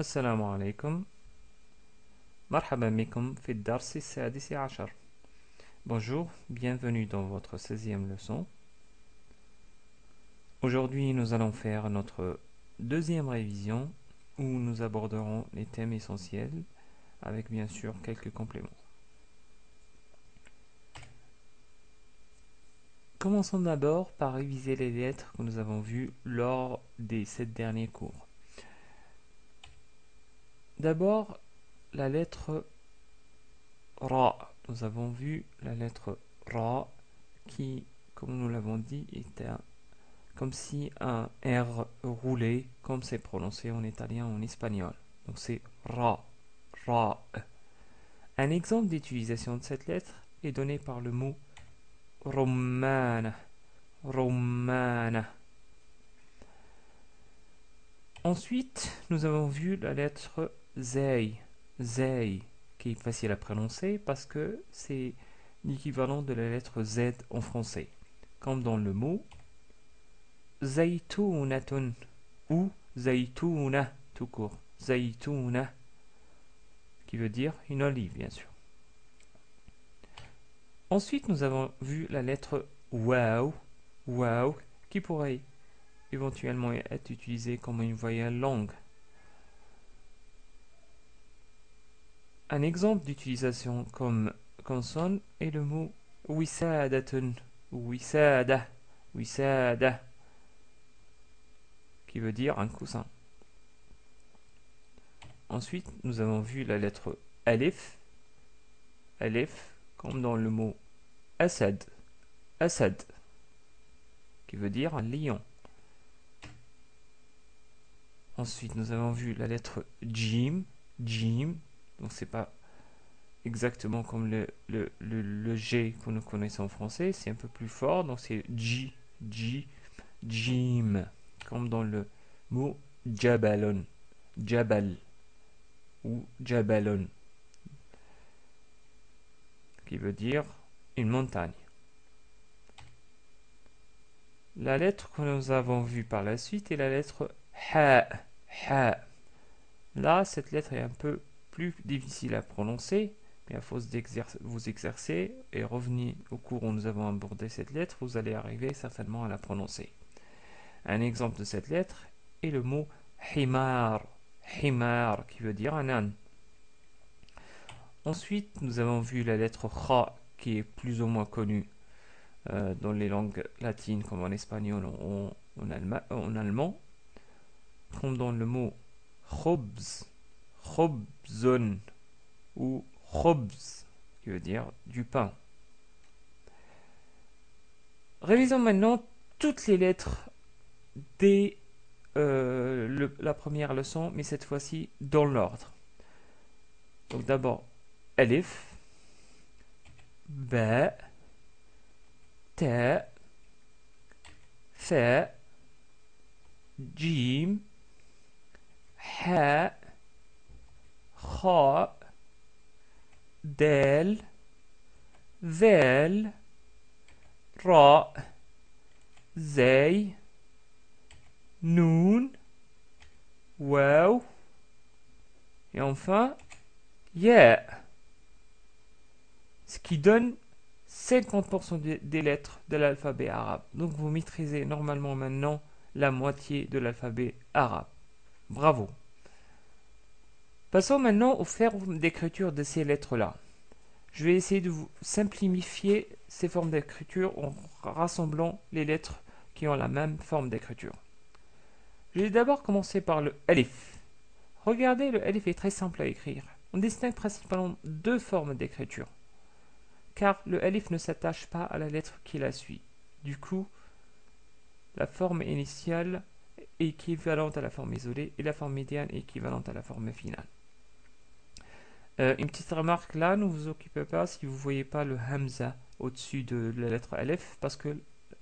السلام عليكم. مرحبا بكم في الدرس السادس عشر. Bonjour, bienvenue dans votre 16e leçon. Aujourd'hui, nous allons faire notre deuxième révision où nous aborderons les thèmes essentiels avec bien sûr quelques compléments. Commençons d'abord par réviser les lettres que nous avons vues lors des 7 derniers cours. D'abord, la lettre Ra. Nous avons vu la lettre Ra qui, comme nous l'avons dit, est comme si un R roulé, comme c'est prononcé en italien ou en espagnol. Donc c'est Ra, Ra. Un exemple d'utilisation de cette lettre est donné par le mot Romana, Romana. Ensuite, nous avons vu la lettre Zay, Zay, qui est facile à prononcer parce que c'est l'équivalent de la lettre Z en français, comme dans le mot Zaytounatun ou Zaytouna tout court. Zaytouna qui veut dire une olive bien sûr. Ensuite nous avons vu la lettre Waw, Waw qui pourrait éventuellement être utilisée comme une voyelle longue. Un exemple d'utilisation comme consonne est le mot Wisadatun, Wisada, Wisada qui veut dire un coussin. Ensuite, nous avons vu la lettre Alif, Alif, comme dans le mot Asad, Asad, qui veut dire un lion. Ensuite, nous avons vu la lettre Jim, Jim, donc c'est pas exactement comme le G que nous connaissons en français, c'est un peu plus fort, donc c'est J, J, Jim, comme dans le mot Jabalon, Jabal ou Jabalon, qui veut dire une montagne. La lettre que nous avons vue par la suite est la lettre Ha, Ha. Là, cette lettre est un peu plus difficile à prononcer, mais à force de vous exercer et revenir au cours où nous avons abordé cette lettre, vous allez arriver certainement à la prononcer. Un exemple de cette lettre est le mot Himar, Himar, qui veut dire un âne. Ensuite, nous avons vu la lettre Kha, qui est plus ou moins connue dans les langues latines comme en espagnol ou en allemand, comme dans le mot khobz, khobzon ou khobz, qui veut dire du pain. Révisons maintenant toutes les lettres dès la première leçon, mais cette fois-ci dans l'ordre. Donc d'abord Alif, Ba, Ta, Fa, Jim, Ha, Kha, Dal, Val, Ra, Zay, Noun, Waw, et enfin Ya, ce qui donne 50% des lettres de l'alphabet arabe. Donc vous maîtrisez normalement maintenant la moitié de l'alphabet arabe. Bravo. Passons maintenant aux formes d'écriture de ces lettres-là. Je vais essayer de vous simplifier ces formes d'écriture en rassemblant les lettres qui ont la même forme d'écriture. Je vais d'abord commencer par le alif. Regardez, le alif est très simple à écrire. On distingue principalement deux formes d'écriture, car le alif ne s'attache pas à la lettre qui la suit. Du coup, la forme initiale est équivalente à la forme isolée et la forme médiane est équivalente à la forme finale. Une petite remarque là, ne vous occupez pas si vous ne voyez pas le hamza au-dessus de la lettre alif, parce que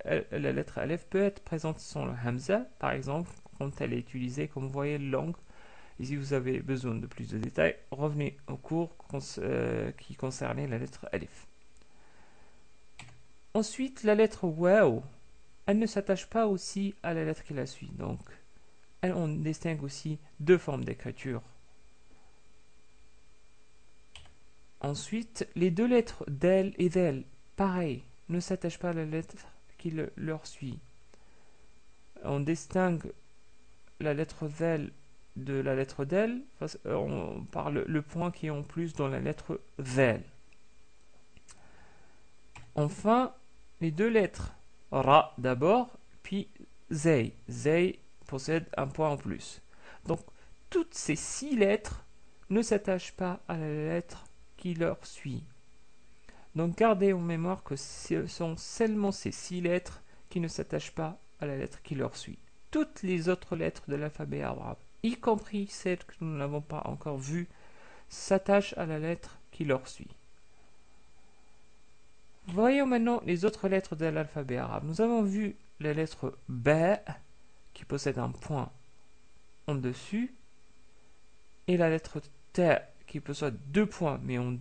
la lettre alif peut être présente sans le hamza, par exemple, quand elle est utilisée comme voyelle longue. Et si vous avez besoin de plus de détails, revenez au cours qui concernait la lettre alif. Ensuite, la lettre waw, elle ne s'attache pas aussi à la lettre qui la suit. Donc, on distingue aussi deux formes d'écriture. Ensuite, les deux lettres del et del, pareil, ne s'attachent pas à la lettre qui leur suit. On distingue la lettre del de la lettre del par le point qui est en plus dans la lettre del. Enfin, les deux lettres ra d'abord, puis zey. Zey possède un point en plus. Donc, toutes ces 6 lettres ne s'attachent pas à la lettre qui leur suit. Donc, gardez en mémoire que ce sont seulement ces 6 lettres qui ne s'attachent pas à la lettre qui leur suit. Toutes les autres lettres de l'alphabet arabe, y compris celles que nous n'avons pas encore vues, s'attachent à la lettre qui leur suit. Voyons maintenant les autres lettres de l'alphabet arabe. Nous avons vu la lettre Ba qui possède un point en dessus et la lettre Ta qui possède 2 points mais en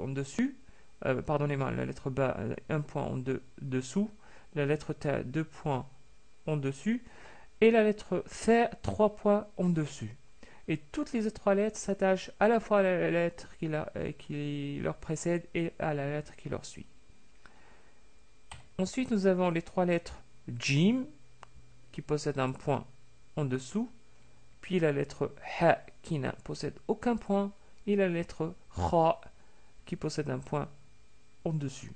dessus. Pardonnez-moi, la lettre Ba, un point en dessous. La lettre Ta, 2 points en dessus. Et la lettre Tha, 3 points en dessus. Et toutes les autres lettres s'attachent à la fois à la lettre qui leur précède et à la lettre qui leur suit. Ensuite, nous avons les 3 lettres Jim, qui possèdent un point en dessous, puis la lettre Ha, qui ne possède aucun point, et la lettre Kha, qui possède un point en dessus.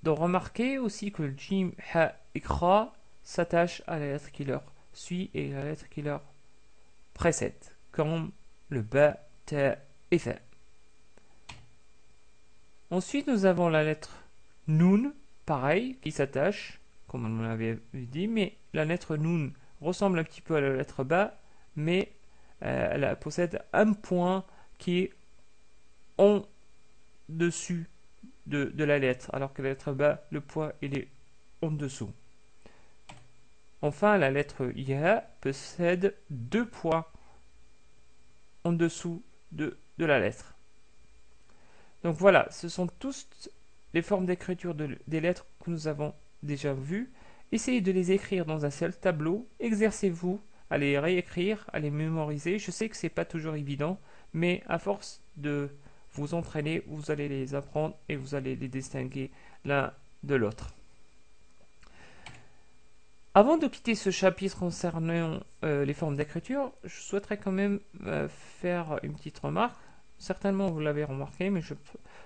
Donc, remarquez aussi que le Jim, Ha et Kha s'attachent à la lettre qui leur suit et la lettre qui leur précède, comme le Ba, Ta et Tha. Ensuite, nous avons la lettre Nun, pareil, qui s'attache, comme on l'avait dit, mais la lettre Nun ressemble un petit peu à la lettre Ba, mais elle possède un point qui est en dessus de la lettre, alors que la lettre Ba, le point, il est en dessous. Enfin, la lettre Ya possède 2 points en dessous de la lettre. Donc voilà, ce sont tous les formes d'écriture des lettres que nous avons déjà vues. Essayez de les écrire dans un seul tableau. Exercez-vous à les réécrire, à les mémoriser. Je sais que ce n'est pas toujours évident, mais à force de vous entraîner, vous allez les apprendre et vous allez les distinguer l'un de l'autre. Avant de quitter ce chapitre concernant les formes d'écriture, je souhaiterais quand même faire une petite remarque. Certainement vous l'avez remarqué, mais je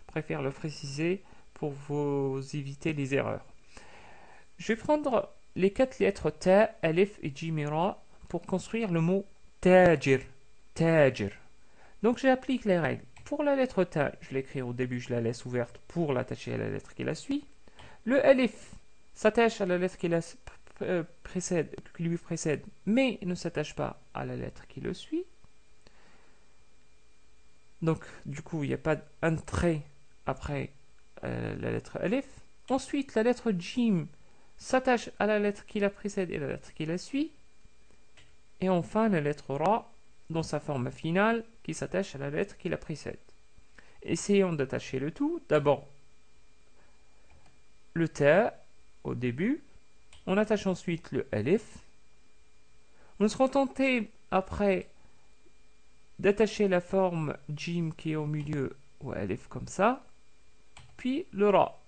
préfère le préciser pour vous éviter les erreurs. Je vais prendre les 4 lettres Ta, Alif et Jim et Ra pour construire le mot Tajir. Tajir. Donc j'applique les règles. Pour la lettre Ta, je l'écris au début, je la laisse ouverte pour l'attacher à la lettre qui la suit. Le Alif s'attache à la lettre qui lui précède, mais ne s'attache pas à la lettre qui le suit. Donc, du coup, il n'y a pas un trait après la lettre Alif. Ensuite, la lettre Jim s'attache à la lettre qui la précède et la lettre qui la suit. Et enfin, la lettre Ra, dans sa forme finale, qui s'attache à la lettre qui la précède. Essayons d'attacher le tout. D'abord, le Ta au début. On attache ensuite le Alif. On sera tenté après d'attacher la forme Jim qui est au milieu au Alif comme ça, puis le Ra.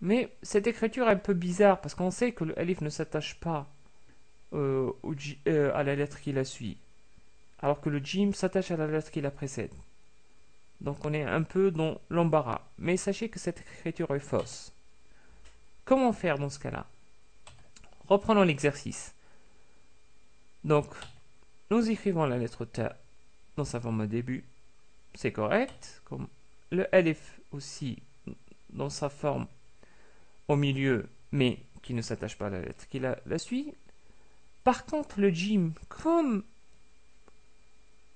Mais cette écriture est un peu bizarre parce qu'on sait que le Alif ne s'attache pas à la lettre qui la suit, alors que le Jim s'attache à la lettre qui la précède. Donc on est un peu dans l'embarras. Mais sachez que cette écriture est fausse. Comment faire dans ce cas-là? Reprenons l'exercice. Donc, nous écrivons la lettre Ta dans sa forme au début. C'est correct. Comme le Alif aussi dans sa forme au milieu, mais qui ne s'attache pas à la lettre qui la suit. Par contre, le Jim, comme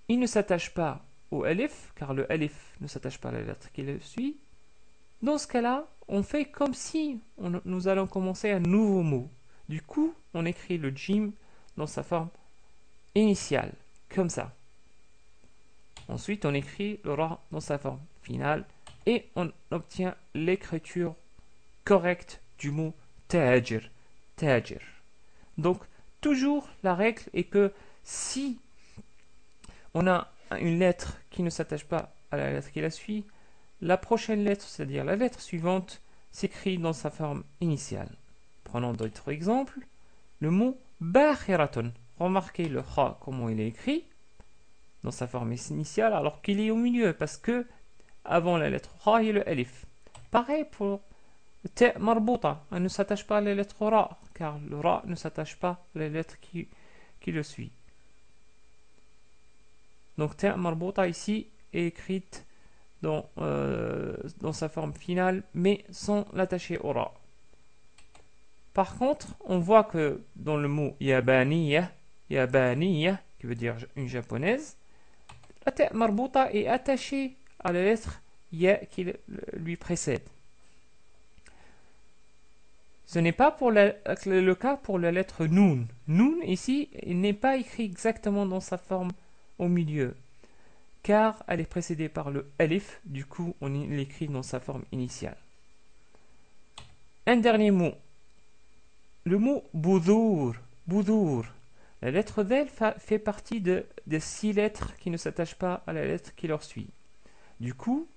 il ne s'attache pas au Alif, car le Alif ne s'attache pas à la lettre qui le suit, dans ce cas-là, on fait comme si nous allons commencer un nouveau mot. Du coup, on écrit le Jim dans sa forme initiale, comme ça. Ensuite, on écrit le Ra dans sa forme finale et on obtient l'écriture correcte du mot Tajir. tajir. Donc, toujours la règle est que si on a une lettre qui ne s'attache pas à la lettre qui la suit, la prochaine lettre, c'est-à-dire la lettre suivante, s'écrit dans sa forme initiale. Prenons d'autres exemples. Le mot bakhiratun. Remarquez le kha, comment il est écrit dans sa forme initiale, alors qu'il est au milieu, parce que avant la lettre kha, il y a le alif. Pareil pour ta marbuta. Elle ne s'attache pas à la lettre ra, car le ra ne s'attache pas à la lettre qui le suit. Donc ta marbuta ici est écrite dans sa forme finale, mais sans l'attacher au ra. Par contre, on voit que dans le mot yabaniya, qui veut dire une japonaise, la ta marbuta est attachée à la lettre ya qui lui précède. Ce n'est pas pour le cas pour la lettre nun. Nun ici, il n'est pas écrit exactement dans sa forme au milieu, car elle est précédée par le alif, du coup on l'écrit dans sa forme initiale. Un dernier mot, le mot boudour. La lettre del fait partie des 6 lettres qui ne s'attachent pas à la lettre qui leur suit. Du coup,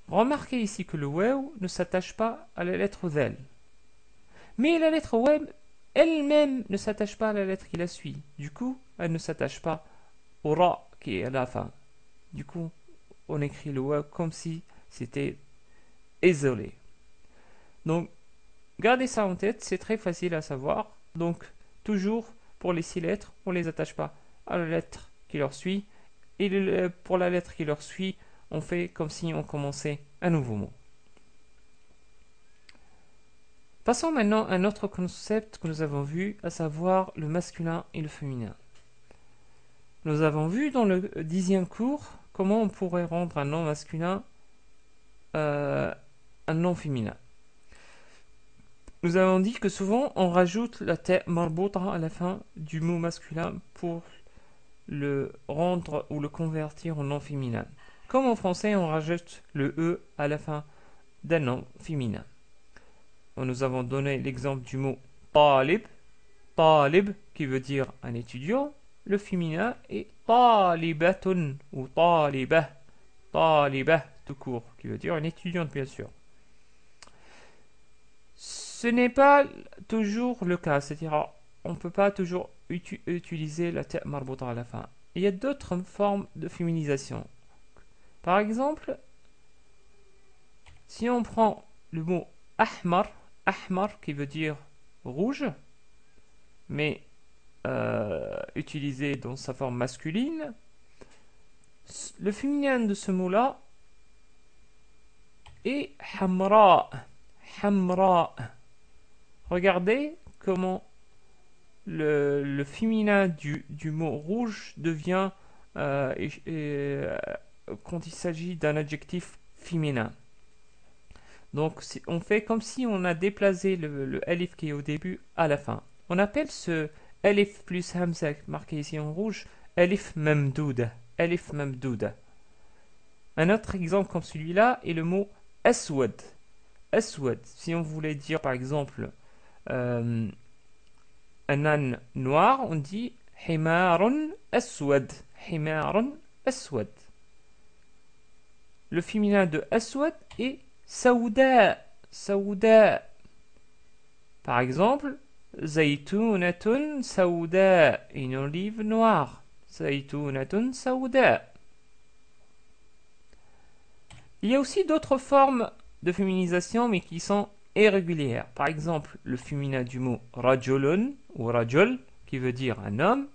remarquez ici que le waw ne s'attache pas à la lettre del. Mais la lettre waw elle-même ne s'attache pas à la lettre qui la suit. Du coup, elle ne s'attache pas au ra qui est à la fin. Du coup, on écrit le waw comme si c'était isolé. Donc, gardez ça en tête, c'est très facile à savoir. Donc, toujours pour les 6 lettres, on ne les attache pas à la lettre qui leur suit. Et pour la lettre qui leur suit, on fait comme si on commençait un nouveau mot. Passons maintenant à un autre concept que nous avons vu, à savoir le masculin et le féminin. Nous avons vu dans le 10e cours comment on pourrait rendre un nom masculin un nom féminin. Nous avons dit que souvent on rajoute la ta marbuta à la fin du mot masculin pour le rendre ou le convertir en nom féminin. Comme en français on rajoute le e à la fin d'un nom féminin. Nous avons donné l'exemple du mot talib, qui veut dire un étudiant. Le féminin est talibatun ou talibah tout court, qui veut dire une étudiante bien sûr. Ce n'est pas toujours le cas, c'est-à-dire on ne peut pas toujours utiliser la ta marbuta à la fin. Il y a d'autres formes de féminisation. Par exemple, si on prend le mot ahmar qui veut dire rouge, mais utilisé dans sa forme masculine, le féminin de ce mot-là est hamra. Regardez comment le féminin du mot rouge devient quand il s'agit d'un adjectif féminin. Donc on fait comme si on a déplacé le alif qui est au début à la fin. On appelle ce alif plus hamza marqué ici en rouge alif mamdouda. Un autre exemple comme celui-là est le mot aswad. Si on voulait dire par exemple un âne noir, on dit himarun aswad. Le féminin de aswad est Saouda. Par exemple, Zaytunatun Saouda, une olive noire. Zaytunatun Saouda. Il y a aussi d'autres formes de féminisation, mais qui sont irrégulières. Par exemple, le féminin du mot rajulun ou rajul, qui veut dire un homme,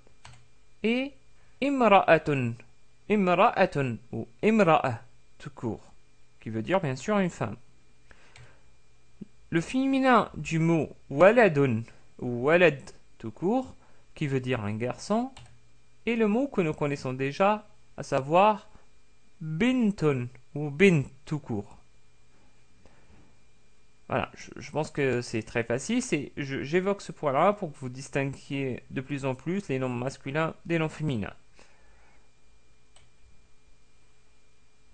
et imra'atun ou imra'a, tout court, qui veut dire bien sûr une femme. Le féminin du mot waladun ou walad tout court, qui veut dire un garçon, et le mot que nous connaissons déjà, à savoir bintun ou bint tout court. Voilà, je pense que c'est très facile. J'évoque ce point-là pour que vous distinguiez de plus en plus les noms masculins des noms féminins.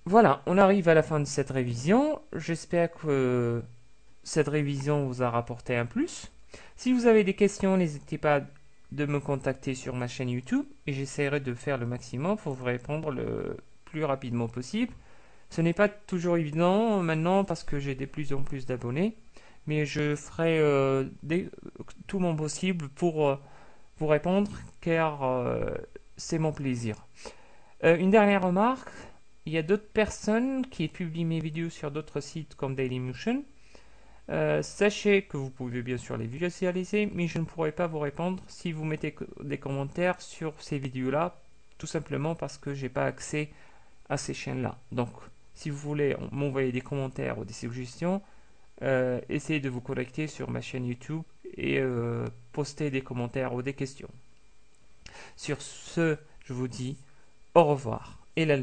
Voilà, on arrive à la fin de cette révision. J'espère que cette révision vous a rapporté un plus. Si vous avez des questions, n'hésitez pas de me contacter sur ma chaîne YouTube et j'essaierai de faire le maximum pour vous répondre le plus rapidement possible. Ce n'est pas toujours évident maintenant parce que j'ai de plus en plus d'abonnés, mais je ferai tout mon possible pour vous répondre car c'est mon plaisir. Une dernière remarque, il y a d'autres personnes qui publient mes vidéos sur d'autres sites comme Dailymotion. Sachez que vous pouvez bien sûr les visualiser, mais je ne pourrai pas vous répondre si vous mettez des commentaires sur ces vidéos-là, tout simplement parce que j'ai pas accès à ces chaînes-là. Donc, si vous voulez m'envoyer des commentaires ou des suggestions, essayez de vous connecter sur ma chaîne YouTube et poster des commentaires ou des questions. Sur ce, je vous dis au revoir et la